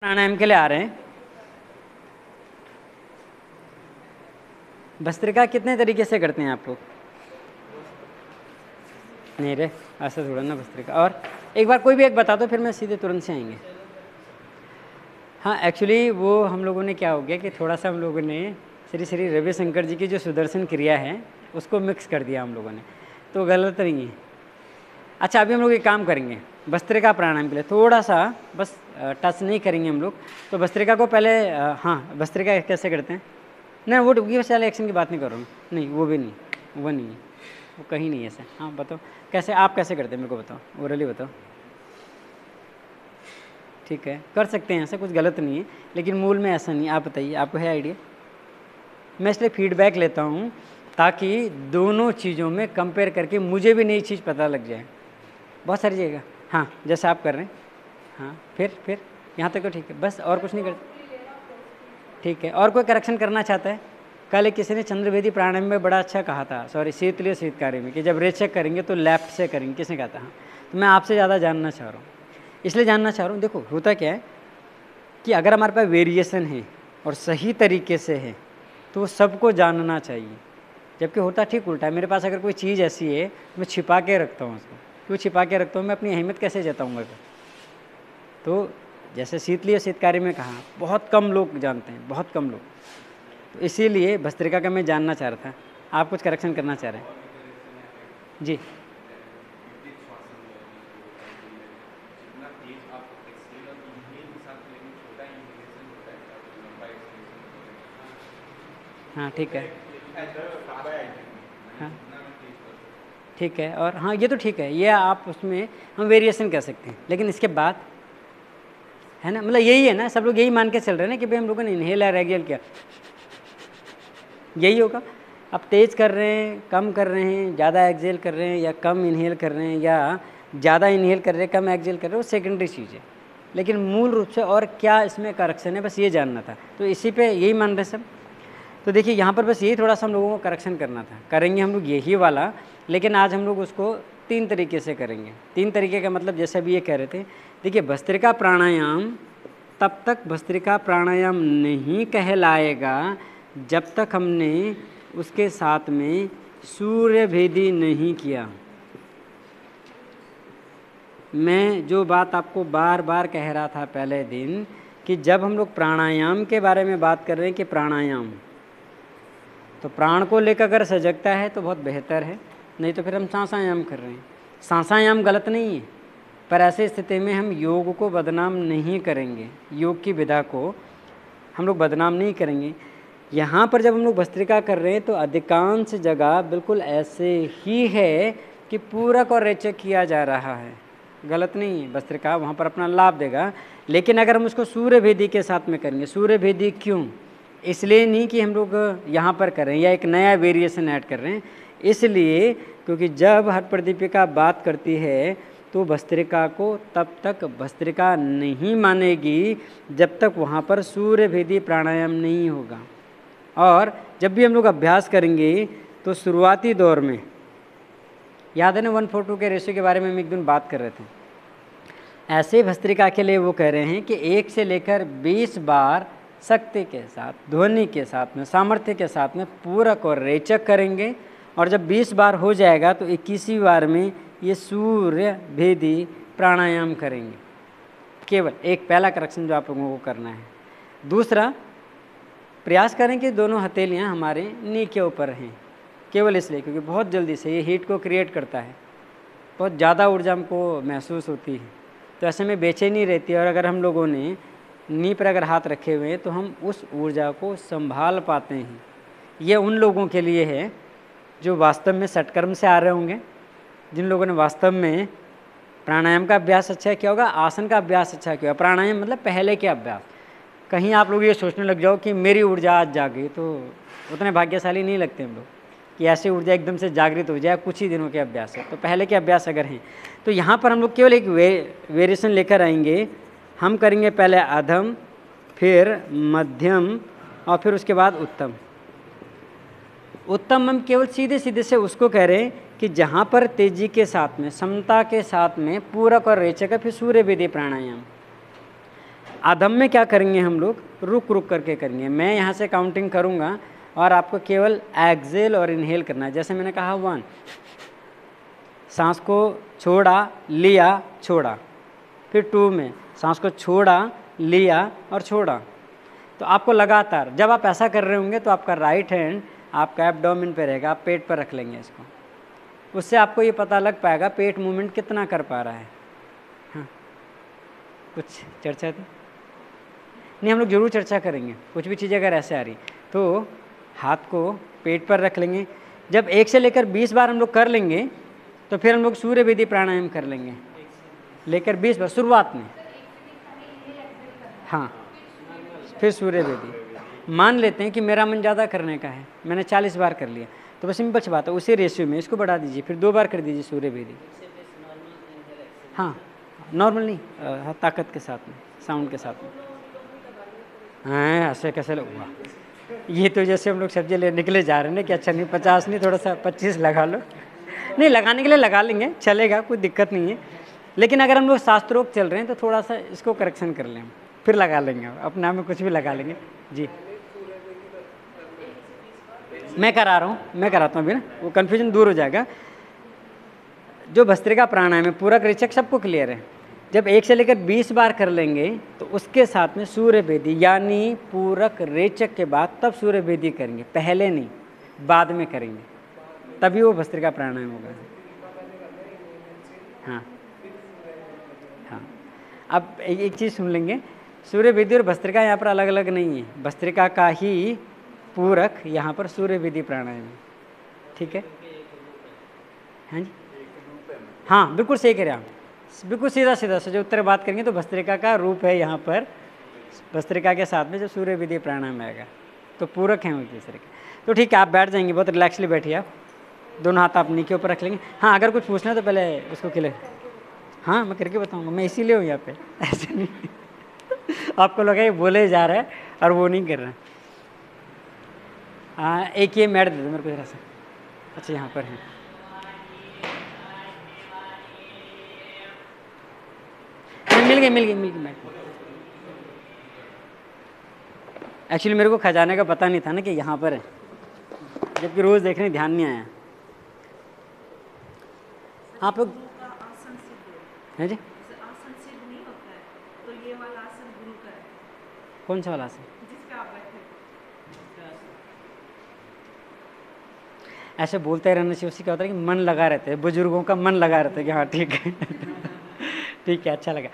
प्राणायाम के लिए आ रहे हैं। भस्त्रिका कितने तरीके से करते हैं आप लोग? नहीं रे, ऐसा थोड़ा ना भस्त्रिका। और एक बार कोई भी एक बता दो, फिर मैं सीधे तुरंत से आएंगे। हाँ, एक्चुअली वो हम लोगों ने क्या हो गया कि थोड़ा सा हम लोगों ने श्री श्री रविशंकर जी की जो सुदर्शन क्रिया है उसको मिक्स कर दिया हम लोगों ने, तो गलत नहीं है। अच्छा, अभी हम लोग एक काम करेंगे भस्त्रिका प्राणायाम के लिए, थोड़ा सा बस टच नहीं करेंगे हम लोग। तो भस्त्रिका को पहले हाँ, भस्त्रिका कैसे करते हैं? नहीं, वो डुबकी वाले एक्शन की बात नहीं कर रहा हूँ। नहीं, वो भी नहीं, वो नहीं है, वो कहीं नहीं है ऐसा। हाँ बताओ कैसे, आप कैसे करते हैं मेरे को बताओ, ओरली बताओ। ठीक है, कर सकते हैं, ऐसा कुछ गलत नहीं है, लेकिन मूल में ऐसा नहीं। आप बताइए, आपको है आइडिया? मैं इसलिए फीडबैक लेता हूँ ताकि दोनों चीज़ों में कंपेयर करके मुझे भी नई चीज़ पता लग जाए। बहुत सारी जगह, हाँ जैसे आप कर रहे हैं। हाँ, फिर यहाँ तक तो ठीक है, बस और कुछ नहीं करते। ठीक है, और कोई करेक्शन करना चाहता है? कल किसी ने चंद्रभेदी प्राणायाम में बड़ा अच्छा कहा था, सॉरी शीतलीय शीतकारी में, कि जब रेचक करेंगे तो लेफ्ट से करेंगे। किसने कहा था? हाँ, तो मैं आपसे ज़्यादा जानना चाह रहा हूँ, इसलिए जानना चाह रहा हूँ। देखो होता क्या है कि अगर हमारे पास वेरिएशन है और सही तरीके से है तो वो सबको जानना चाहिए, जबकि होता ठीक उल्टा है। मेरे पास अगर कोई चीज़ ऐसी है मैं छिपा के रखता हूँ उसको। क्यों छिपा के रखता हूँ? मैं अपनी अहमियत कैसे जताऊँगा? तो जैसे शीतलीय शीतकारी में कहा, बहुत कम लोग जानते हैं, बहुत कम लोग। तो इसीलिए भस्त्रिका का मैं जानना चाह रहा था। आप कुछ करेक्शन करना चाह रहे हैं? जी, हाँ ठीक है, हाँ ठीक है। और हाँ, ये तो ठीक है, ये आप उसमें हम वेरिएशन कर सकते हैं, लेकिन इसके बाद है ना, मतलब यही है ना, सब लोग यही मान के चल रहे हैं ना कि भाई हम लोगों ने इनहेल और एक्सहेल किया, यही होगा। अब तेज़ कर रहे हैं, कम कर रहे हैं, ज़्यादा एक्सहेल कर रहे हैं या कम इनहेल कर रहे हैं, या ज़्यादा इनहेल कर रहे हैं कम एक्सहेल कर रहे हैं, वो सेकेंडरी चीज़ है। लेकिन मूल रूप से और क्या इसमें करेक्शन है, बस ये जानना था। तो इसी पे यही मान रहे सब। तो देखिए यहाँ पर बस यही थोड़ा सा हम लोगों को करेक्शन करना था। करेंगे हम लोग यही वाला, लेकिन आज हम लोग उसको 3 तरीके से करेंगे। 3 तरीके का मतलब जैसे अभी ये कह रहे थे, देखिए भस्त्रिका प्राणायाम तब तक भस्त्रिका प्राणायाम नहीं कहलाएगा जब तक हमने उसके साथ में सूर्य भेदी नहीं किया। मैं जो बात आपको बार बार कह रहा था पहले दिन, कि जब हम लोग प्राणायाम के बारे में बात कर रहे हैं कि प्राणायाम, तो प्राण को लेकर अगर सजगता है तो बहुत बेहतर है, नहीं तो फिर हम सांसायाम कर रहे हैं। सांसायाम गलत नहीं है, पर ऐसे स्थिति में हम योग को बदनाम नहीं करेंगे, योग की विधा को हम लोग बदनाम नहीं करेंगे। यहाँ पर जब हम लोग भस्त्रिका कर रहे हैं तो अधिकांश जगह बिल्कुल ऐसे ही है कि पूरक और रेचक किया जा रहा है, गलत नहीं है। भस्त्रिका वहाँ पर अपना लाभ देगा, लेकिन अगर हम उसको सूर्य भेदी के साथ में करेंगे, सूर्य भेदी क्यों? इसलिए नहीं कि हम लोग यहाँ पर कर रहे हैं या एक नया वेरिएशन ऐड कर रहे हैं, इसलिए क्योंकि जब हठ प्रदीपिका बात करती है तो भस्त्रिका को तब तक भस्त्रिका नहीं मानेगी जब तक वहाँ पर सूर्य भेदी प्राणायाम नहीं होगा। और जब भी हम लोग अभ्यास करेंगे तो शुरुआती दौर में, याद है ना 1:4 के रेशियो के बारे में हम एक दिन बात कर रहे थे, ऐसे भस्त्रिका के लिए वो कह रहे हैं कि 1 से लेकर 20 बार शक्ति के साथ, ध्वनि के साथ में, सामर्थ्य के साथ में पूरक और रेचक करेंगे, और जब 20 बार हो जाएगा तो 21वीं बार में ये सूर्य भेदी प्राणायाम करेंगे। केवल एक पहला करेक्शन जो आप लोगों को करना है। दूसरा, प्रयास करें कि दोनों हथेलियाँ हमारे नी के ऊपर हैं, केवल इसलिए क्योंकि बहुत जल्दी से ये हीट को क्रिएट करता है, बहुत ज़्यादा ऊर्जा हमको महसूस होती है, तो ऐसे में बेचैनी रहती है। और अगर हम लोगों ने नी पर अगर हाथ रखे हुए हैं तो हम उस ऊर्जा को संभाल पाते हैं। ये उन लोगों के लिए है जो वास्तव में सटकर्म से आ रहे होंगे, जिन लोगों ने वास्तव में प्राणायाम का अभ्यास अच्छा किया होगा, आसन का अभ्यास अच्छा किया। प्राणायाम मतलब पहले के अभ्यास। कहीं आप लोग ये सोचने लग जाओ कि मेरी ऊर्जा आज जागी, तो उतने भाग्यशाली नहीं लगते हम लोग कि ऐसी ऊर्जा एकदम से जागृत हो जाए। कुछ ही दिनों के अभ्यास है, तो पहले के अभ्यास अगर हैं तो यहाँ पर हम लोग केवल एक वेरिएशन लेकर आएंगे। हम करेंगे पहले अधम, फिर मध्यम, और फिर उसके बाद उत्तम। उत्तम हम केवल सीधे सीधे से उसको कह रहे हैं कि जहाँ पर तेजी के साथ में, समता के साथ में पूरक और रेचक है, फिर सूर्य भेदी प्राणायाम। अधम में क्या करेंगे हम लोग, रुक रुक करके करेंगे। मैं यहाँ से काउंटिंग करूँगा और आपको केवल एक्सेल और इनहेल करना है। जैसे मैंने कहा 1, सांस को छोड़ा, लिया, छोड़ा। फिर 2 में सांस को छोड़ा, लिया और छोड़ा। तो आपको लगातार जब आप ऐसा कर रहे होंगे तो आपका राइट हैंड आपका एब्डोमेन पे रहेगा, आप पेट पर रख लेंगे इसको। उससे आपको ये पता लग पाएगा पेट मूवमेंट कितना कर पा रहा है। हाँ, कुछ चर्चा थी? नहीं, हम लोग जरूर चर्चा करेंगे। कुछ भी चीज़ अगर ऐसे आ रही तो हाथ को पेट पर रख लेंगे। जब 1 से लेकर 20 बार हम लोग कर लेंगे तो फिर हम लोग सूर्य विधि प्राणायाम कर लेंगे, लेकर 20 बार शुरुआत में। हाँ, फिर सूर्य विधि। मान लेते हैं कि मेरा मन ज़्यादा करने का है, मैंने 40 बार कर लिया, तो बस सिंपल सी बात है, उसी रेशियो में इसको बढ़ा दीजिए, फिर 2 बार कर दीजिए सूर्य विधि। हाँ, नॉर्मल नहीं, ताकत के साथ में, साउंड के साथ में। हाँ, ऐसे कैसे हुआ? ये तो जैसे हम लोग सब्जी ले निकले जा रहे हैं ना कि अच्छा नहीं 50 नहीं, थोड़ा सा 25 लगा लो। नहीं, लगाने के लिए लगा लेंगे, चलेगा, कोई दिक्कत नहीं है। लेकिन अगर हम लोग शास्त्रोक्त चल रहे हैं तो थोड़ा सा इसको करेक्शन कर लें, फिर लगा लेंगे, अपने आप में कुछ भी लगा लेंगे। जी, मैं करा रहा हूँ, मैं कराता हूँ अभी ना, वो कन्फ्यूजन दूर हो जाएगा। जो भस्त्रिका प्राणायाम है, पूरक रेचक सबको क्लियर है। जब 1 से लेकर 20 बार कर लेंगे तो उसके साथ में सूर्य वेदी यानी पूरक रेचक के बाद तब सूर्य वेदी करेंगे, पहले नहीं, बाद में करेंगे, तभी वो भस्त्रिका प्राणायाम होगा। हाँ हाँ, अब एक चीज़ सुन लेंगे, सूर्य विधि और भस्त्रिका यहाँ पर अलग अलग नहीं है, भस्त्रिका का ही पूरक यहाँ पर सूर्य विधि प्राणायाम है। ठीक है? हाँ जी, हाँ बिल्कुल सही कह रहे हैं आप, बिल्कुल सीधा सीधा सही उत्तर बात करेंगे तो भस्त्रिका का रूप है यहाँ पर, भस्त्रिका के साथ में जो सूर्य विधि प्राणायाम आएगा तो पूरक है वो दूसरे के। तो ठीक है, आप बैठ जाएंगे, बहुत रिलैक्सली बैठिए आप, दोनों हाथ आप नी के ऊपर रख लेंगे। हाँ, अगर कुछ पूछना है तो पहले उसको क्लियर, हाँ मैं करके बताऊँगा, मैं इसीलिए हूँ यहाँ पे, ऐसे नहीं आपको लगा ये बोले जा रहा है और वो नहीं कर रहा। हाँ, एक ये मैट दे दो मेरे को जरा सा। अच्छा, यहाँ पर है, मिल गई मैट। एक्चुअली मेरे को खजाने का पता नहीं था ना कि यहाँ पर है, जबकि रोज़ देखने ध्यान नहीं आया। आप लोग हैं जी, कौन सा वाला आसन? ऐसे बोलते रहने से उससे क्या होता है कि मन लगा रहता है, बुजुर्गों का मन लगा रहता है कि हाँ ठीक है ठीक है, अच्छा लगा।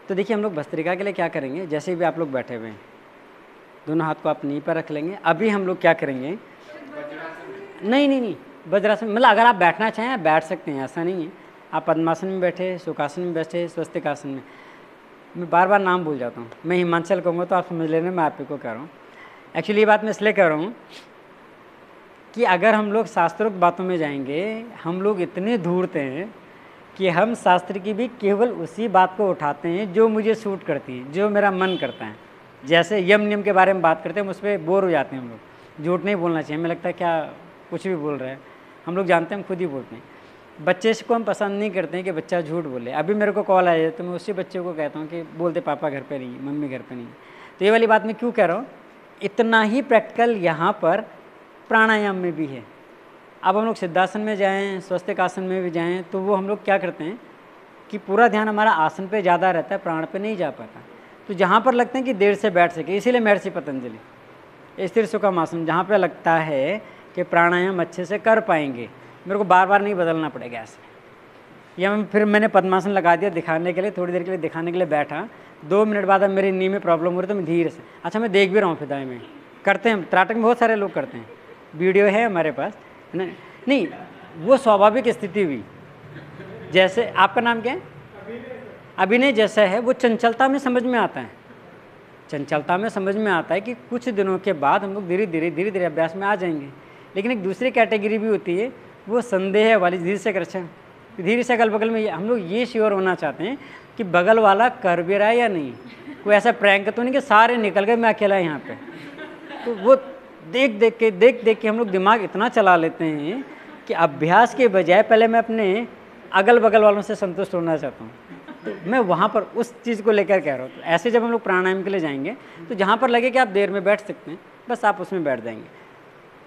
तो देखिए, हम लोग भस्त्रिका के लिए क्या करेंगे, जैसे भी आप लोग बैठे हुए हैं, दोनों हाथ को आप नी पर रख लेंगे। अभी हम लोग क्या करेंगे, नहीं, वज्रासन मतलब अगर आप बैठना चाहें आप बैठ सकते हैं, ऐसा नहीं है। आप पद्मासन में बैठे, सुखासन में बैठे, स्वस्तिकासन में, मैं बार बार नाम भूल जाता हूँ, मैं हिमांचल कहूँगा तो आप समझ लेना मैं आप ही को कह रहा हूँ। एक्चुअली ये बात मैं इसलिए कह रहा हूँ कि अगर हम लोग शास्त्रोक्त बातों में जाएंगे, हम लोग इतने धूर्त हैं कि हम शास्त्र की भी केवल उसी बात को उठाते हैं जो मुझे सूट करती है, जो मेरा मन करता है। जैसे यम नियम के बारे में बात करते हैं, हम उस पर बोर हो जाते हैं। हम लोग झूठ नहीं बोलना चाहिए, हमें लगता है क्या कुछ भी बोल रहे हैं, हम लोग जानते हैं हम खुद ही बोलते हैं। बच्चे को हम पसंद नहीं करते हैं कि बच्चा झूठ बोले। अभी मेरे को कॉल आया तो मैं उसी बच्चे को कहता हूँ कि बोलते पापा घर पे नहीं है, मम्मी घर पे नहीं है। तो ये वाली बात मैं क्यों कह रहा हूँ, इतना ही प्रैक्टिकल यहाँ पर प्राणायाम में भी है। अब हम लोग सिद्धासन में जाएं, स्वस्तिकासन में भी जाएं, तो वो हम लोग क्या करते हैं कि पूरा ध्यान हमारा आसन पे ज़्यादा रहता है, प्राण पे नहीं जा पाता। तो जहाँ पर लगते हैं कि देर से बैठ सके, इसीलिए महर्षि पतंजलि स्थिर सुखम आसन, जहाँ पे लगता है कि प्राणायाम अच्छे से कर पाएंगे, मेरे को बार बार नहीं बदलना पड़ेगा ऐसे। या फिर मैंने पद्मासन लगा दिया दिखाने के लिए, थोड़ी देर के लिए दिखाने के लिए बैठा, 2 मिनट बाद अब मेरी नी में प्रॉब्लम हो रही तो मैं धीरे से, अच्छा मैं देख भी रहा हूँ फिदाई में, करते हैं त्राटक में बहुत सारे लोग करते हैं, वीडियो है हमारे पास। नहीं, वो स्वाभाविक स्थिति हुई। जैसे आपका नाम क्या है? अभिनय जैसा है, वो चंचलता में समझ में आता है, चंचलता में समझ में आता है कि कुछ दिनों के बाद हम लोग धीरे धीरे अभ्यास में आ जाएंगे। लेकिन एक दूसरी कैटेगरी भी होती है, वो संदेह वाली, धीरे से कर, धीरे से अगल बगल में हम लोग ये श्योर होना चाहते हैं कि बगल वाला कर भी रहा है या नहीं, कोई ऐसा प्रैंक तो नहीं कि सारे निकल गए मैं अकेला यहाँ पे। तो वो देख देख के हम लोग दिमाग इतना चला लेते हैं कि अभ्यास के बजाय पहले मैं अपने अगल बगल वालों से संतुष्ट होना चाहता हूँ। तो मैं वहाँ पर उस चीज़ को लेकर कह रहा हूँ। तो ऐसे जब हम लोग प्राणायाम के लिए जाएंगे तो जहाँ पर लगे कि आप देर में बैठ सकते हैं, बस आप उसमें बैठ जाएंगे।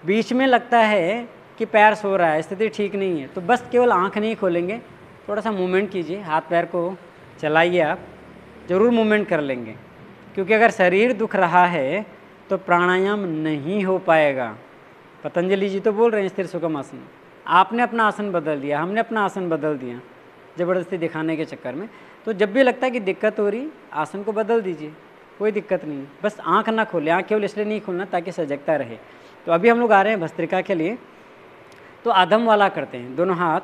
बीच में लगता है कि पैर सो रहा है, स्थिति ठीक नहीं है, तो बस केवल आँख नहीं खोलेंगे, थोड़ा सा मूवमेंट कीजिए, हाथ पैर को चलाइए, आप ज़रूर मूवमेंट कर लेंगे। क्योंकि अगर शरीर दुख रहा है तो प्राणायाम नहीं हो पाएगा। पतंजलि जी तो बोल रहे हैं स्थिर सुखम आसन, आपने अपना आसन बदल दिया, हमने अपना आसन बदल दिया ज़बरदस्ती दिखाने के चक्कर में। तो जब भी लगता है कि दिक्कत हो रही, आसन को बदल दीजिए, कोई दिक्कत नहीं है। बस आँख ना खोले, आँख केवल इसलिए नहीं खोलना ताकि सजगता रहे। तो अभी हम लोग आ रहे हैं भस्त्रिका के लिए। तो अधम वाला करते हैं, दोनों हाथ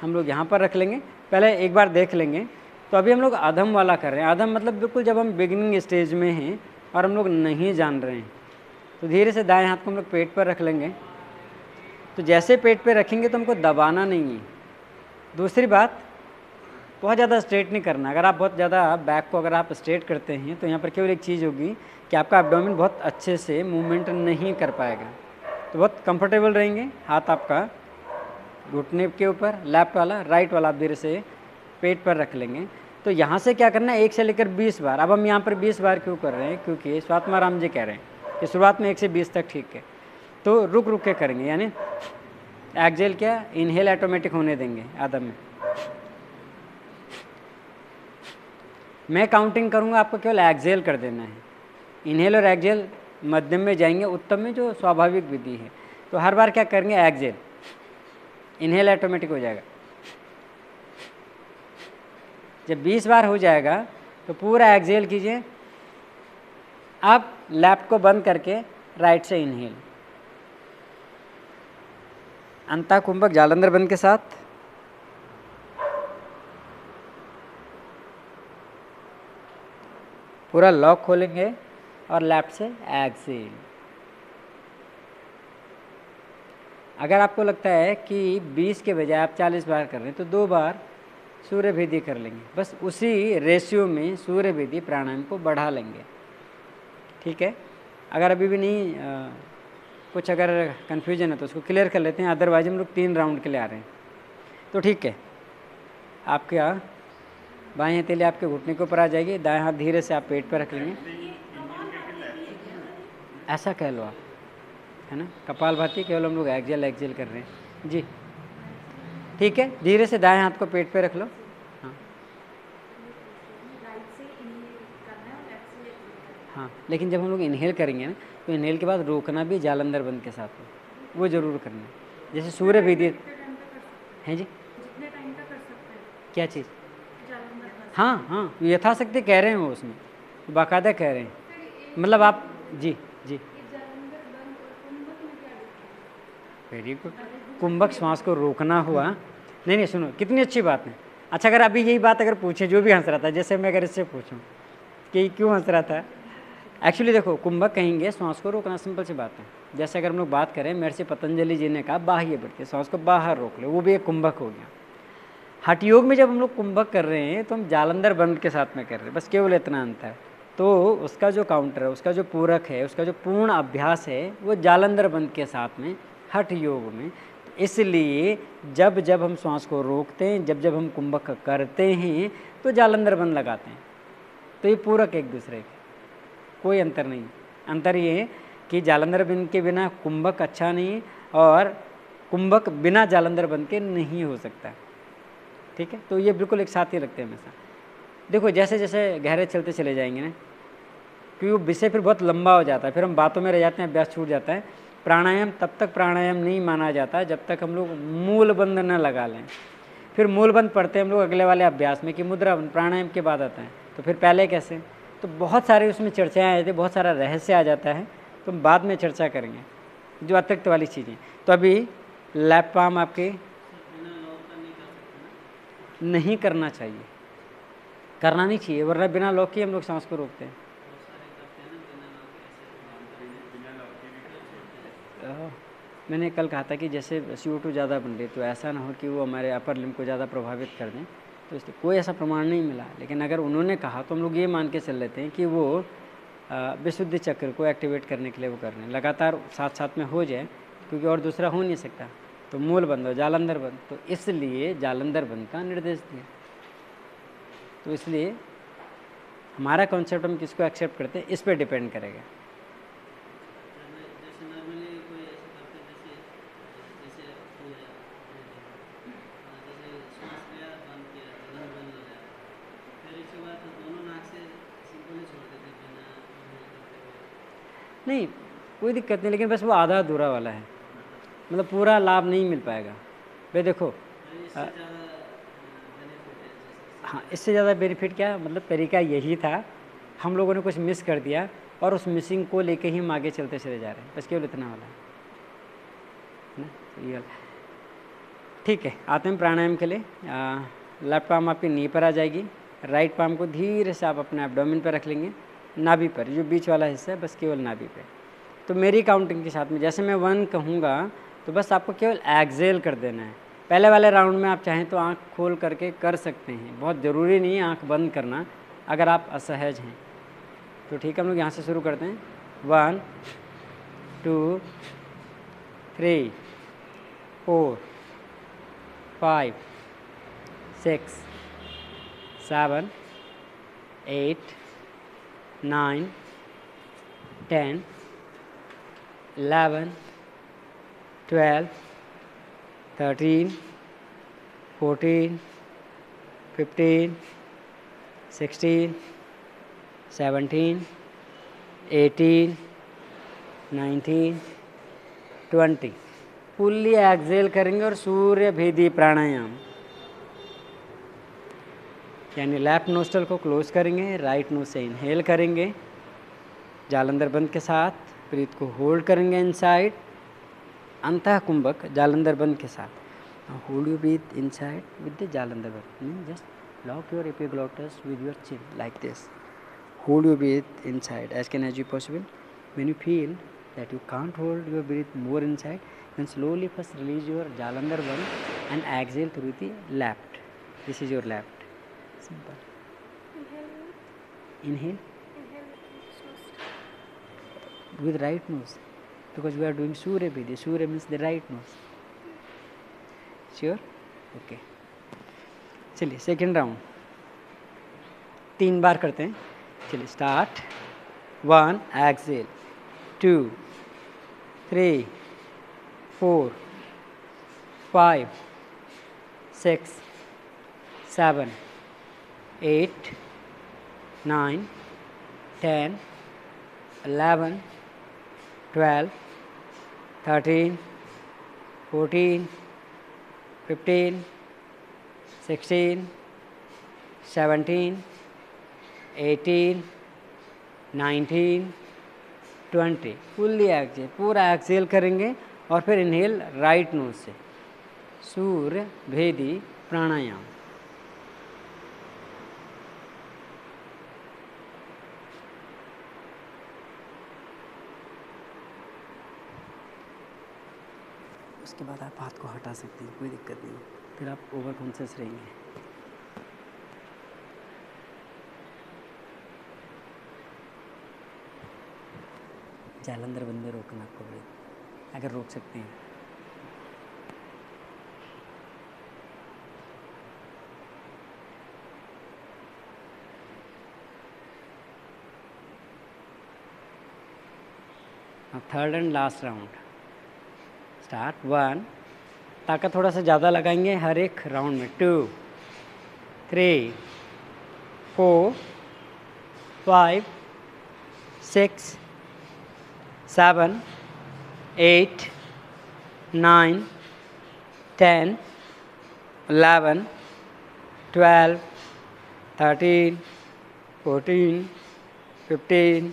हम लोग यहाँ पर रख लेंगे, पहले एक बार देख लेंगे। तो अभी हम लोग अधम वाला कर रहे हैं। अधम मतलब बिल्कुल जब हम बिगिनिंग स्टेज में हैं और हम लोग नहीं जान रहे हैं, तो धीरे से दाएं हाथ को हम लोग पेट पर रख लेंगे। तो जैसे पेट पे रखेंगे तो हमको दबाना नहीं है। दूसरी बात, बहुत ज़्यादा स्ट्रेट नहीं करना। अगर आप बहुत ज़्यादा बैक को अगर आप स्ट्रेट करते हैं तो यहाँ पर केवल एक चीज़ होगी कि आपका एब्डोमेन बहुत अच्छे से मूवमेंट नहीं कर पाएगा। तो बहुत कंफर्टेबल रहेंगे, हाथ आपका घुटने के ऊपर, लेफ्ट वाला, राइट वाला आप धीरे से पेट पर रख लेंगे। तो यहाँ से क्या करना है, 1 से लेकर 20 बार। अब हम यहाँ पर 20 बार क्यों कर रहे हैं, क्योंकि स्वात्माराम जी कह रहे हैं कि शुरुआत में 1 से 20 तक ठीक है। तो रुक रुक के करेंगे, यानी एक्सेल क्या, इनहेल ऑटोमेटिक होने देंगे आधम में। मैं काउंटिंग करूँगा, आपको केवल एक्सेल कर देना है। इनहेल और एक्सेल मध्यम में जाएंगे, उत्तम में जो स्वाभाविक विधि है। तो हर बार क्या करेंगे, एक्सेल, इनहेल ऑटोमेटिक हो जाएगा। जब 20 बार हो जाएगा तो पूरा एक्सेल कीजिए। आप लेफ्ट को बंद करके राइट से इनहेल, अंता कुंभक जालंधर बंद के साथ। पूरा लॉक खोलेंगे और लेफ्ट से एक्सेल। अगर आपको लगता है कि 20 के बजाय आप 40 बार कर रहे हैं तो 2 बार सूर्य भेदी कर लेंगे। बस उसी रेशियो में सूर्य भेदी प्राणायाम को बढ़ा लेंगे, ठीक है। अगर अभी भी नहीं कुछ अगर कन्फ्यूजन है तो उसको क्लियर कर लेते हैं, अदरवाइज हम लोग 3 राउंड के लिए आ रहे हैं। तो ठीक है, आपके बाएं हथेली आपके घुटने के ऊपर आ जाएगी, दाएं हाथ धीरे से आप पेट पर रख लेंगे, ऐसा कह लो आप, है ना। कपालभाति केवल हम लोग एक्सेल एक्सेल कर रहे हैं जी, ठीक है। धीरे से दाएं हाथ को पेट पे रख लो। हाँ, लेकिन जब हम लोग इनहेल करेंगे ना तो इनहेल के बाद रोकना भी जालंधर बंद के साथ हो, वो ज़रूर करना है। जैसे सूर्य भेदी है जी, क्या चीज़, हाँ हाँ, यथाशक्ति कह रहे हैं वो, उसमें बाकायदा कह रहे हैं, मतलब आप जी जी। Very good. कुंभक श्वास को रोकना हुआ, नहीं नहीं सुनो, कितनी अच्छी बात है। अच्छा, अगर अभी यही बात अगर पूछे, जो भी हंस रहा था, जैसे मैं अगर इससे पूछूं कि क्यों हंस रहा था, एक्चुअली देखो कुंभक कहेंगे श्वास को रोकना, सिंपल सी बात है। जैसे अगर हम लोग बात करें, मेरे से पतंजलि जी ने कहा बाह्य बढ़ती, श्वास को बाहर रोक लो, वो भी एक कुंभक हो गया। हठ योग में जब हम लोग कुंभक कर रहे हैं तो हम जालंधर बंद के साथ में कर रहे हैं, बस केवल इतना अंतर है। तो उसका जो काउंटर है, उसका जो पूरक है, उसका जो पूर्ण अभ्यास है, वो जालंधर बंद के साथ में हठ योग में। इसलिए जब जब हम श्वास को रोकते हैं, जब जब हम कुंभक करते हैं तो जालंधर बंद लगाते हैं। तो ये पूरक एक दूसरे के, कोई अंतर नहीं। अंतर ये है कि जालंधर बंद के बिना कुंभक अच्छा नहीं, और कुंभक बिना जालंधर बंद के नहीं हो सकता, ठीक है। तो ये बिल्कुल एक साथ ही रखते हैं हमेशा। देखो जैसे जैसे गहरे चलते चले जाएंगे ना, क्योंकि वो विषय फिर बहुत लंबा हो जाता है, फिर हम बातों में रह जाते हैं, अभ्यास छूट जाता है। प्राणायाम तब तक प्राणायाम नहीं माना जाता जब तक हम लोग मूल बंद न लगा लें। फिर मूल बंद पढ़ते हैं हम लोग अगले वाले अभ्यास में कि मुद्रा बंद प्राणायाम के बाद आता है, तो फिर पहले कैसे, तो बहुत सारे उसमें चर्चाएँ आ जाती है, बहुत सारा रहस्य आ जाता है, तो हम बाद में चर्चा करेंगे जो अतिरिक्त वाली चीज़ें। तो अभी लैप पाम आपके नहीं करना चाहिए, करना नहीं चाहिए, वरना बिना लॉक के हम लोग सांस को रोकते हैं। मैंने कल कहा था कि जैसे CO2 ज़्यादा बन रही, तो ऐसा ना हो कि वो हमारे अपर लिम्ब को ज़्यादा प्रभावित कर दें, तो इसलिए कोई ऐसा प्रमाण नहीं मिला। लेकिन अगर उन्होंने कहा तो हम लोग ये मान के चल लेते हैं कि वो विशुद्धि चक्र को एक्टिवेट करने के लिए वो कर रहे हैं, लगातार साथ साथ में हो जाए, क्योंकि और दूसरा हो नहीं सकता। तो मूल बंद हो, जालंधर बंद, तो इसलिए जालंधर बंद का निर्देश दिया। तो इसलिए हमारा कॉन्सेप्ट हम किसको एक्सेप्ट करते हैं इस पर डिपेंड करेगा। जैसे नॉर्मली कोई ऐसे करते जैसे जैसे जैसे श्वास लिया बंद किया तो बंद हो जाए, फिर इसके बाद तो दोनों नाक से सिंपली छोड़ देते बिना करते हुए। नहीं कोई दिक्कत नहीं, लेकिन बस वो आधा अधूरा वाला है, मतलब पूरा लाभ नहीं मिल पाएगा। भाई देखो इससे ज़्यादा बेनिफिट है जैसे हाँ, इससे ज़्यादा बेनिफिट क्या, मतलब तरीका यही था, हम लोगों ने कुछ मिस कर दिया और उस मिसिंग को लेके ही हम आगे चलते चले जा रहे हैं, बस केवल इतना वाला है ना। तो ये वाला ठीक है। आते हैं प्राणायाम के लिए। लेफ्ट पाम आपकी नी पर आ जाएगी, राइट पाम को धीरे से आप अपने एब्डोमेन पर रख लेंगे, नाभि पर, जो बीच वाला हिस्सा है बस केवल नाभि पे। तो मेरी काउंटिंग के साथ में जैसे मैं 1 कहूँगा तो बस आपको केवल एक्सेल कर देना है। पहले वाले राउंड में आप चाहें तो आंख खोल करके कर सकते हैं, बहुत ज़रूरी नहीं है आंख बंद करना अगर आप असहज हैं तो। ठीक है, हम लोग यहाँ से शुरू करते हैं। 1 2 3 4 5 6 7 8 9 10 11 12 13 14 15 16 17 18 19 20। फुल्ली एक्सेल करेंगे और सूर्य भेदी प्राणायाम, यानी लेफ्ट नोस्ट्रल को क्लोज करेंगे, राइट नोज से इनहेल करेंगे, जालंधर बंद के साथ ब्रीथ को होल्ड करेंगे इनसाइड, अंतः कुंभक जालंधर बंद के साथ। Hold your breath inside with the Jalandhar bandh, just lock your epiglottis with your chin like this. Hold your breath inside as can as you possible. When you feel that you can't hold your breath more inside, then slowly first release your Jalandhar one and exhale through the left. This is your left. Simple. Inhale. With right nose, because we are doing Surya Bhedi. Surya means the right nose. Sure? Okay. चलिए second round 3 बार करते हैं। चलिए start. 1 Excel, 2 3 4 5 6 7 8 9 10 11 12 13 14 15 16 17 18 19 20। Fully Excel, पूरा Excel करेंगे और फिर inhale right knows से, सूर्य भेदी प्राणायाम। उसके बाद आप हाथ को हटा सकते हैं, कोई दिक्कत नहीं, फिर आप ओवर कॉन्शियस रहेंगे। जालंधर बंदे रोकना आपको ब्रेथ, अगर रोक सकते हैं। अब third and last round start. 1, ताकत थोड़ा सा ज़्यादा लगाएंगे हर एक राउंड में। 2 3 4 5 6 7 8 9 10 11 12 13 14 15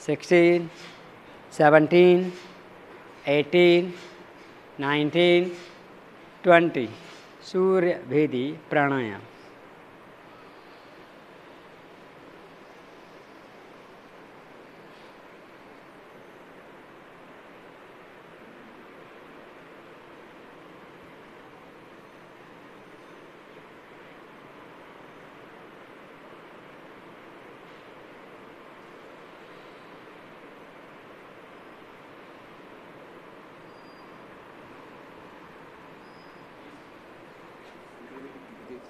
16 17 18 19 20। सूर्य भेदी प्राणायाम।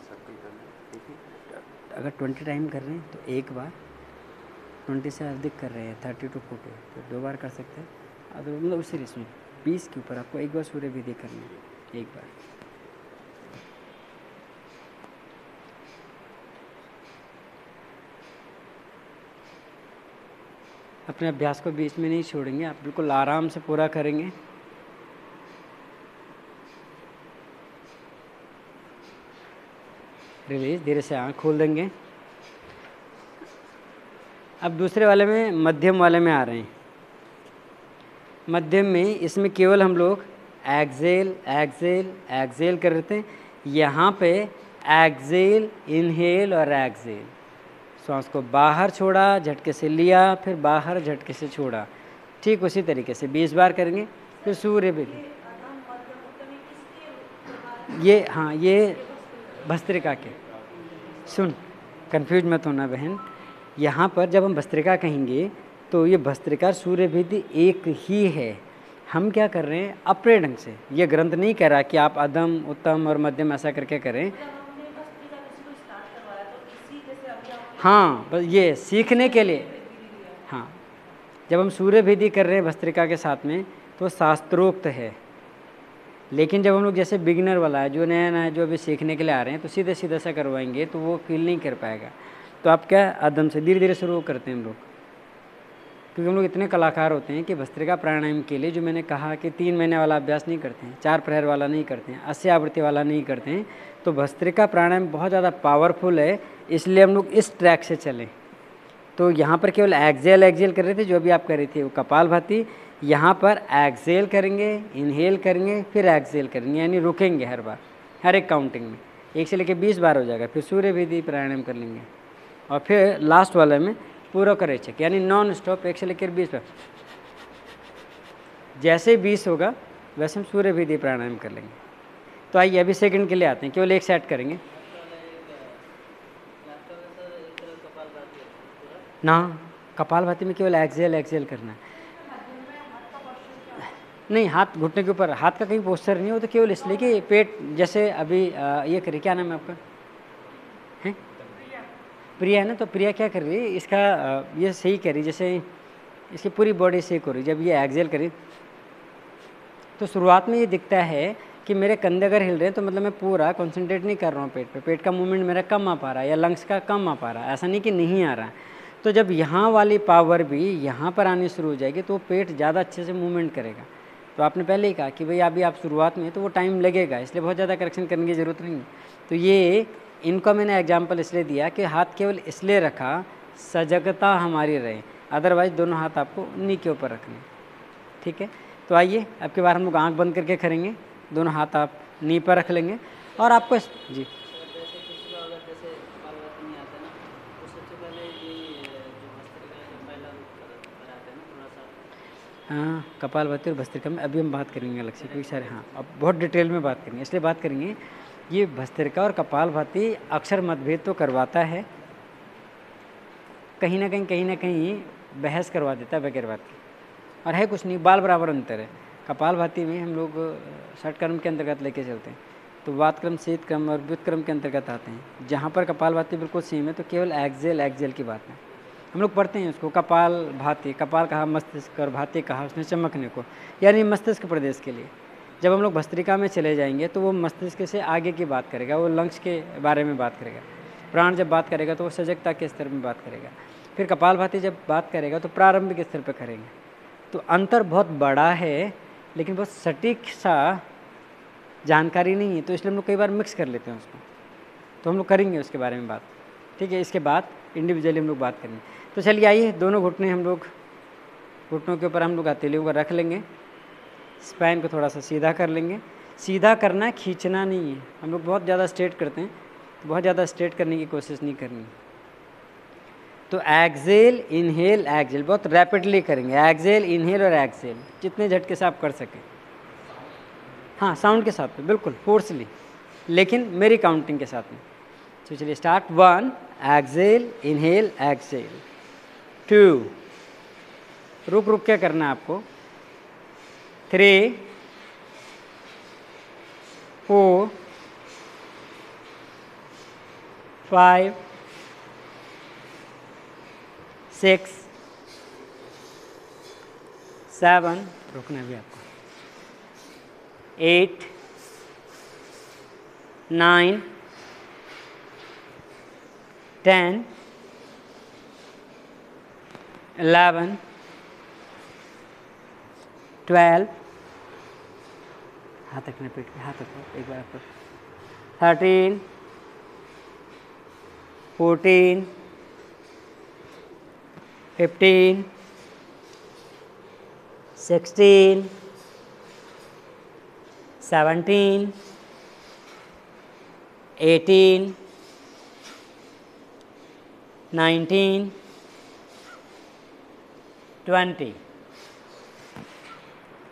सर्कल करना है, ठीक है। अगर 20 टाइम कर रहे हैं तो एक बार, 20 से अधिक कर रहे हैं 30 to 40 तो 2 बार कर सकते हैं। अगर मतलब उसी रेस में 20 के ऊपर आपको एक बार सूर्य विधि करनी है, एक बार। अपने अभ्यास को बीच में नहीं छोड़ेंगे, आप बिल्कुल आराम से पूरा करेंगे। रिलीज, धीरे से आँख खोल देंगे। अब दूसरे वाले में, मध्यम वाले में आ रहे हैं। मध्यम में इसमें केवल हम लोग एक्सेल एक्सेल एक्सेल कर रहे थे। यहाँ पे एक्सेल, इनहेल और एक्सेल, सांस को बाहर छोड़ा, झटके से लिया, फिर बाहर झटके से छोड़ा। ठीक उसी तरीके से 20 बार करेंगे। फिर सूर्य भी, ये हाँ, ये भस्त्रिका के, सुन कंफ्यूज मत होना बहन। यहाँ पर जब हम भस्त्रिका कहेंगे तो ये भस्त्रिका सूर्य विधि एक ही है। हम क्या कर रहे हैं अपने ढंग से, ये ग्रंथ नहीं कह रहा कि आप अधम, उत्तम और मध्यम ऐसा करके करें। हाँ, बस ये सीखने के लिए। हाँ, जब हम सूर्य विधि कर रहे हैं भस्त्रिका के साथ में तो शास्त्रोक्त है। लेकिन जब हम लोग जैसे बिगिनर वाला है, जो नया नया जो अभी सीखने के लिए आ रहे हैं, तो सीधे सीधे सा करवाएंगे तो वो फील नहीं कर पाएगा। तो आप क्या अदम से धीरे धीरे शुरू करते हैं हम लोग, क्योंकि हम लोग इतने कलाकार होते हैं कि भस्त्रिका प्राणायाम के लिए, जो मैंने कहा कि 3 महीने वाला अभ्यास नहीं करते हैं, 4 प्रहर वाला नहीं करते हैं, 80 आवृत्ति वाला नहीं करते हैं। तो भस्त्रिका प्राणायाम बहुत ज़्यादा पावरफुल है, इसलिए हम लोग इस ट्रैक से चलें। तो यहाँ पर केवल एक्सेल एक्सेल कर रहे थे, जो भी आप कर रही थी वो कपालभाति। यहाँ पर एक्सेल करेंगे, इनहेल करेंगे, फिर एक्सेल करेंगे, यानी रुकेंगे हर बार, हर एक काउंटिंग में 1 से लेकर 20 बार हो जाएगा। फिर सूर्य विधि प्राणायाम कर लेंगे और फिर लास्ट वाले में पूरा करे चेक, यानी नॉन स्टॉप 1 से लेकर 20 बार। जैसे 20 होगा वैसे हम सूर्य विधि प्राणायाम कर लेंगे। तो आइए अभी सेकंड के लिए आते हैं, केवल एक सेट करेंगे ना। कपालभाति में केवल एक्सेल एक्सेल करना है। नहीं, हाथ घुटने के ऊपर, हाथ का कहीं पोस्चर नहीं हो, तो केवल इसलिए कि पेट, जैसे अभी ये करिए, क्या नाम है आपका, हैं प्रिया है ना। तो प्रिया क्या कर रही है, इसका ये सही करी, जैसे इसकी पूरी बॉडी सही कर रही। जब ये एक्सेल करी तो शुरुआत में ये दिखता है कि मेरे कंधे अगर हिल रहे हैं तो मतलब मैं पूरा कंसंट्रेट नहीं कर रहा हूँ पेट पे, पेट का मूवमेंट मेरा कम आ पा रहा है, या लंग्स का कम आ पा रहा है, ऐसा नहीं कि नहीं आ रहा है। तो जब यहाँ वाली पावर भी यहाँ पर आनी शुरू हो जाएगी तो पेट ज़्यादा अच्छे से मूवमेंट करेगा। तो आपने पहले ही कहा कि भाई अभी आप शुरुआत में, तो वो टाइम लगेगा, इसलिए बहुत ज़्यादा करेक्शन करने की ज़रूरत नहीं है। तो ये इनको मैंने एग्जाम्पल इसलिए दिया कि हाथ केवल इसलिए रखा सजगता हमारी रहे, अदरवाइज़ दोनों हाथ आपको नी के ऊपर रखने। ठीक है, तो आइए अब की बार हम लोग आँख बंद करके करेंगे, दोनों हाथ आप नी पर रख लेंगे और आपको जी हाँ, कपालभाति और भस्त्रिका में अभी हम बात करेंगे अलग से, क्योंकि सारे हाँ अब बहुत डिटेल में बात करेंगे, इसलिए बात करेंगे। ये भस्त्रिका और कपालभाति अक्षर मतभेद तो करवाता है, कहीं ना कहीं बहस करवा देता है बगैर बात के, और है कुछ नहीं, बाल बराबर अंतर है। कपालभाति में हम लोग षटकर्म के अंतर्गत लेके चलते हैं, तो वातक्रम, शीतक्रम और व्युत्क्रम के अंतर्गत आते हैं। जहाँ पर कपालभाति बिल्कुल सेम है, तो केवल एक्सेल एक्सेल की बात है। हम लोग पढ़ते हैं उसको, कपाल भाति, कपाल कहा मस्तिष्क और भाति कहा उसने चमकने को, यानी मस्तिष्क प्रदेश के लिए। जब हम लोग भस्त्रिका में चले जाएंगे तो वो मस्तिष्क से आगे की बात करेगा, वो लंग्स के बारे में बात करेगा। प्राण जब बात करेगा तो वो सजगता के स्तर में बात करेगा। फिर कपालभाति जब बात करेगा तो प्रारंभिक स्तर पर करेंगे। तो अंतर बहुत बड़ा है, लेकिन बहुत सटीक सा जानकारी नहीं है, तो इसलिए हम लोग कई बार मिक्स कर लेते हैं उसको। तो हम लोग करेंगे उसके बारे में बात, ठीक है। इसके बाद इंडिविजुअली हम लोग बात करेंगे। तो चलिए आइए, दोनों घुटने हम लोग, घुटनों के ऊपर हम लोग हथेलियों को रख लेंगे, स्पाइन को थोड़ा सा सीधा कर लेंगे। सीधा करना है, खींचना नहीं है। हम लोग बहुत ज़्यादा स्ट्रेट करते हैं, तो बहुत ज़्यादा स्ट्रेट करने की कोशिश नहीं करनी। तो एक्सेल इनहेल एक्सेल बहुत रैपिडली करेंगे, एक्सेल इनहेल और एक्सेल जितने झटके से आप कर सकें। हाँ, साउंड के साथ में बिल्कुल फोर्सली, लेकिन मेरी काउंटिंग के साथ में। तो चलिए स्टार्ट। 1 एक्सेल इनहेल एक्सेल, 2 रुक रुक क्या करना है आपको, 3 4 5 6 7, रुकना भी आपको, 8 9 10 11 12, हाथ रखना पेट पे, हाथ रखो एक बार आपको, 13 14 15 16 17 18 19 20।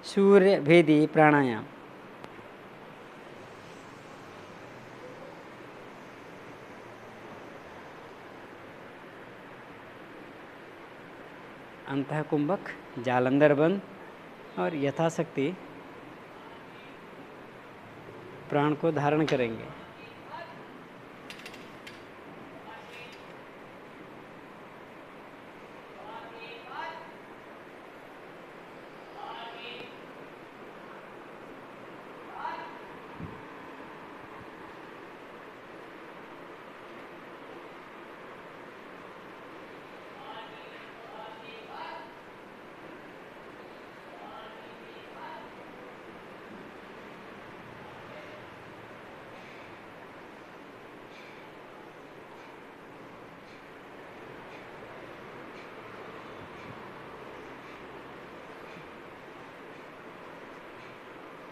सूर्य भेदी प्राणायाम। अंतः कुंभक, जालंधर बंद और यथाशक्ति प्राण को धारण करेंगे।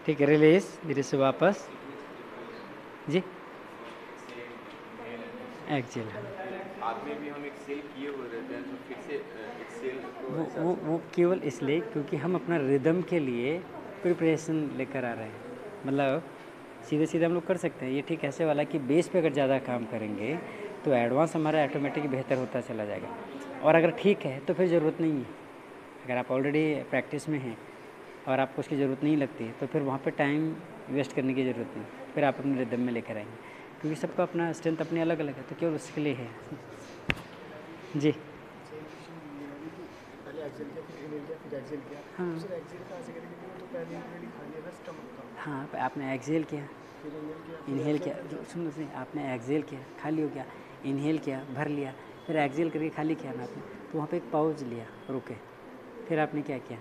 ठीक है, रिलीज धीरे से वापस जी, एक्सेल। आदमी भी हम एक्सेल किए हुए रहते हैं तो फिर से एक्सेल वो केवल इसलिए क्योंकि हम अपना रिदम के लिए प्रिपरेशन लेकर आ रहे हैं। मतलब सीधे सीधे हम लोग कर सकते हैं ये, ठीक ऐसे वाला कि बेस पे अगर ज़्यादा काम करेंगे तो एडवांस हमारा ऑटोमेटिक बेहतर होता चला जाएगा। और अगर ठीक है तो फिर ज़रूरत नहीं है। अगर आप ऑलरेडी प्रैक्टिस में हैं और आपको उसकी ज़रूरत नहीं लगती तो फिर वहाँ पे टाइम वेस्ट करने की ज़रूरत नहीं, फिर आप अपने रिदम में लेकर आएंगे, क्योंकि सबका अपना स्ट्रेंथ अपनी अलग अलग है, तो केवल उसके लिए है जी। हाँ हाँ, आपने एक्सेल किया, इनहेल किया, सुनो सुनिए, आपने एक्सेल किया, खाली हो गया, इनहेल किया, भर लिया, फिर एक्सेल करके खाली किया ना आपने, तो वहाँ पे एक पॉज लिया, रुके, फिर आपने क्या किया,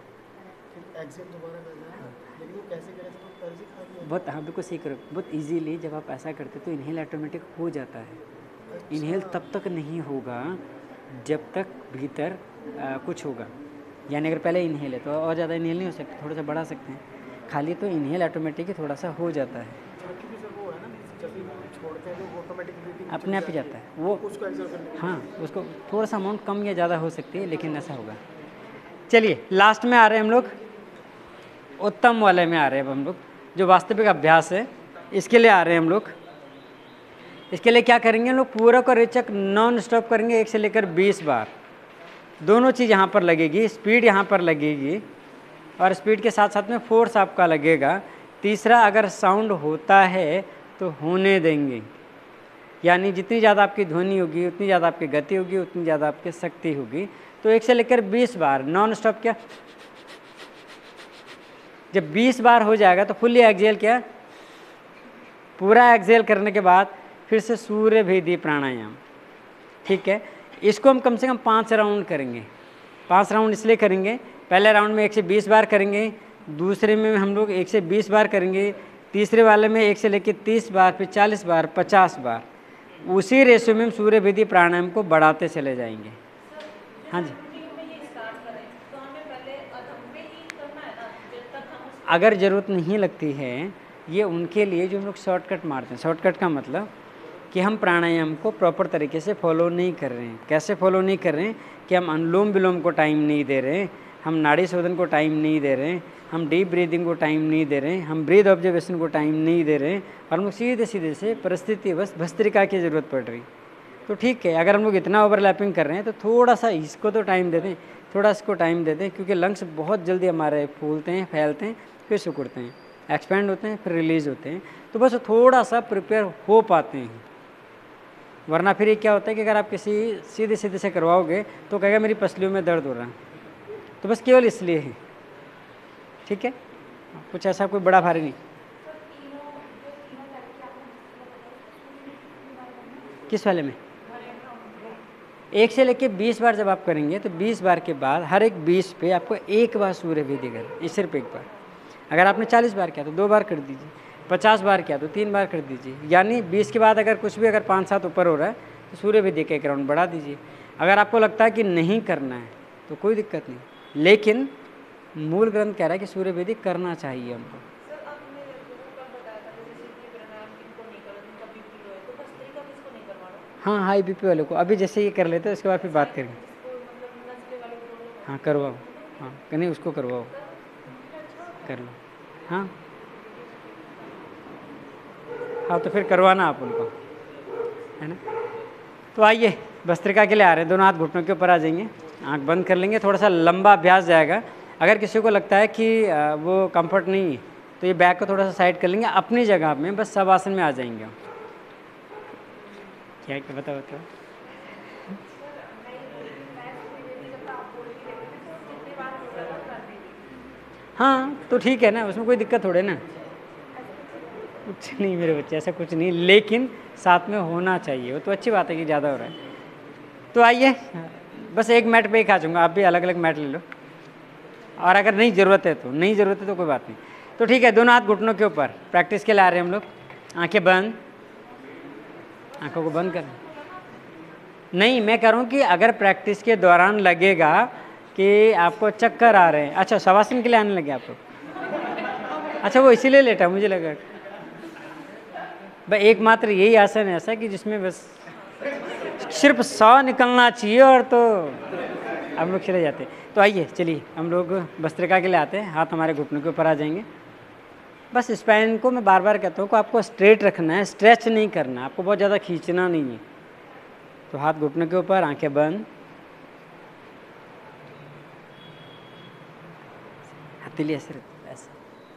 एक्सेल दोबारा करना है। लेकिन वो कैसे करें तो कर जी खाली बहुत, हाँ बिल्कुल सही करो, बहुत इजीली जब आप ऐसा करते तो इनहेल ऑटोमेटिक हो जाता है। इनहेल तब तक नहीं होगा जब तक भीतर कुछ होगा, यानी अगर पहले इनहेल है तो और ज़्यादा इनहेल नहीं हो सकता, थोड़ा सा बढ़ा सकते हैं, खाली तो इनहेल ऑटोमेटिक ही थोड़ा सा हो जाता है, क्योंकि सर वो है ना, जब भी छोड़ते हैं तो ऑटोमेटिक ब्रीथिंग अपने आप ही जाता है वो, उसको एक्सेल करने के हाँ उसको थोड़ा सा अमाउंट कम या ज़्यादा हो सकती है, लेकिन ऐसा होगा। चलिए लास्ट में आ रहे हैं हम लोग, उत्तम वाले में आ रहे हैं अब हम लोग, जो वास्तविक अभ्यास है इसके लिए आ रहे हैं हम लोग। इसके लिए क्या करेंगे हम लोग, पूरक और रेचक नॉन स्टॉप करेंगे 1 से लेकर 20 बार। दोनों चीज़ यहाँ पर लगेगी, स्पीड यहाँ पर लगेगी और स्पीड के साथ साथ में फोर्स आपका लगेगा। तीसरा, अगर साउंड होता है तो होने देंगे, यानी जितनी ज़्यादा आपकी ध्वनि होगी उतनी ज़्यादा आपकी गति होगी, उतनी ज़्यादा आपकी शक्ति होगी। तो 1 से लेकर 20 बार नॉन स्टॉप क्या, जब 20 बार हो जाएगा तो फुल्ली एक्सेल किया, पूरा एक्सेल करने के बाद फिर से सूर्य भेदी प्राणायाम। ठीक है, इसको हम कम से कम 5 राउंड करेंगे। 5 राउंड इसलिए करेंगे, पहले राउंड में 1 से 20 बार करेंगे, दूसरे में हम लोग 1 से 20 बार करेंगे, तीसरे वाले में 1 से लेकर 30 बार, फिर 40 बार, 50 बार। उसी रेशियो में हम सूर्य भेदी प्राणायाम को बढ़ाते चले जाएंगे। हाँ जी, अगर ज़रूरत नहीं लगती है, ये उनके लिए जो हम लोग शॉर्टकट मारते हैं। शॉर्टकट का मतलब कि हम प्राणायाम को प्रॉपर तरीके से फॉलो नहीं कर रहे हैं। कैसे फॉलो नहीं कर रहे हैं कि हम अनुलोम विलोम को टाइम नहीं दे रहे हैं, हम नाड़ी शोधन को टाइम नहीं दे रहे हैं, हम डीप ब्रीदिंग को टाइम नहीं दे रहे हैं, हम ब्रीथ ऑब्जर्वेशन को टाइम नहीं दे रहे हैं, और हम लोग सीधे सीधे से परिस्थिति बस भस्त्रिका की ज़रूरत पड़ रही। तो ठीक है, अगर हम लोग इतना ओवरलैपिंग कर रहे हैं तो थोड़ा सा इसको तो टाइम दे दें, थोड़ा इसको टाइम दे दें, क्योंकि लंग्स बहुत जल्दी हमारे फूलते हैं, फैलते हैं, फिर सिकुड़ते हैं, एक्सपेंड होते हैं, फिर रिलीज़ होते हैं। तो बस थोड़ा सा प्रिपेयर हो पाते हैं। वरना फिर ये क्या होता है कि अगर आप किसी सीधे सीधे से करवाओगे तो कहेगा मेरी पसलियों में दर्द हो रहा है, तो बस केवल इसलिए है। ठीक है, कुछ ऐसा कोई बड़ा भारी नहीं। किस वाले में? 1 से लेके 20 बार जब आप करेंगे तो 20 बार के बाद हर एक 20 पे आपको एक बार सूर्य भेदी कर, ये सिर्फ एक बार। अगर आपने 40 बार किया तो 2 बार कर दीजिए, 50 बार किया तो 3 बार कर दीजिए, यानी 20 के बाद अगर कुछ भी अगर 5-7 ऊपर हो रहा है तो सूर्य भेदी का एक राउंड बढ़ा दीजिए। अगर आपको लगता है कि नहीं करना है तो कोई दिक्कत नहीं, लेकिन मूल ग्रंथ कह रहा है कि सूर्य भेदी करना चाहिए हमको। हाँ, हाई बीपी वाले को अभी जैसे ये कर लेते हैं उसके बाद फिर बात करेंगे। हाँ करवाओ, हाँ नहीं उसको करवाओ, कर लो। हाँ हाँ तो फिर करवाना आप उनको, है ना। तो आइए भस्त्रिका के लिए आ रहे हैं, दोनों हाथ घुटनों के ऊपर आ जाएंगे, आंख बंद कर लेंगे, थोड़ा सा लंबा अभ्यास जाएगा। अगर किसी को लगता है कि वो कंफर्ट नहीं है तो ये बैक को थोड़ा सा साइड कर लेंगे, अपनी जगह में बस सब आसन में आ जाएंगे। क्या क्या बताओ तो। हाँ तो ठीक है ना, उसमें कोई दिक्कत थोड़े ना, कुछ नहीं मेरे बच्चे, ऐसा कुछ नहीं, लेकिन साथ में होना चाहिए, वो तो अच्छी बात है कि ज़्यादा हो रहा है। तो आइए, बस एक मैट पे ही खा जाऊँगा, आप भी अलग अलग मैट ले लो, और अगर नहीं ज़रूरत है तो नहीं ज़रूरत है तो कोई बात नहीं। तो ठीक है, दोनों हाथ घुटनों के ऊपर, प्रैक्टिस के लिए आ रहे हैं हम लोग। आंखें बंद, आंखों को बंद कर। नहीं, मैं कह रहा हूँ कि अगर प्रैक्टिस के दौरान लगेगा कि आपको चक्कर आ रहे हैं, अच्छा शवासन के लिए आने लगे आप लोग, अच्छा वो इसीलिए लेटा, मुझे लगा भाई एकमात्र यही आसन ऐसा कि जिसमें बस सिर्फ 100 निकलना चाहिए और तो हम लोग चले जाते। तो आइए चलिए हम लोग भस्त्रिका के लिए आते हैं, हाथ हमारे घुटनों के ऊपर आ जाएंगे। बस स्पाइन को मैं बार बार कहता हूँ कि आपको स्ट्रेट रखना है, स्ट्रेच नहीं करना, आपको बहुत ज़्यादा खींचना नहीं है। तो हाथ घुटनों के ऊपर, आंखें बंद, हथेली ऐसे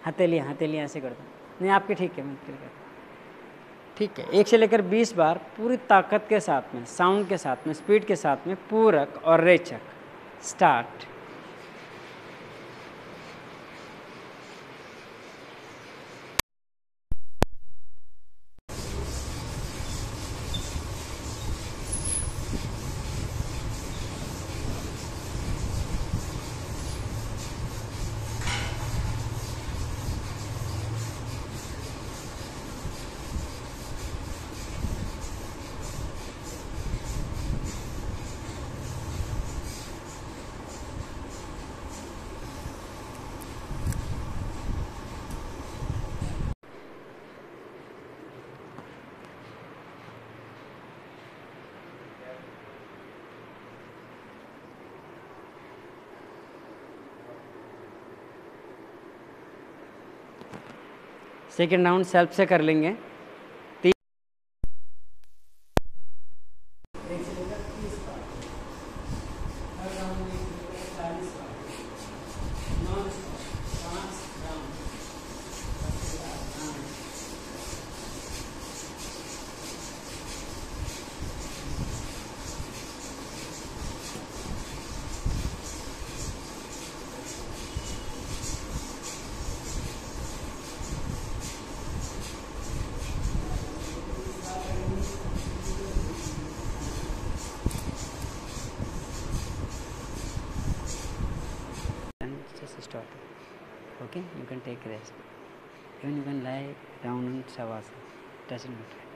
हथेली ऐसे कर दो, नहीं आपके ठीक है, मैं ठीक है। 1 से लेकर 20 बार पूरी ताकत के साथ में, साउंड के साथ में, स्पीड के साथ में, पूरक और रेचक। स्टार्ट। सेकेंड राउंड सेल्फ से कर लेंगे। Stop. Okay, you can take rest. Even you can lie down on Savasana. Doesn't matter.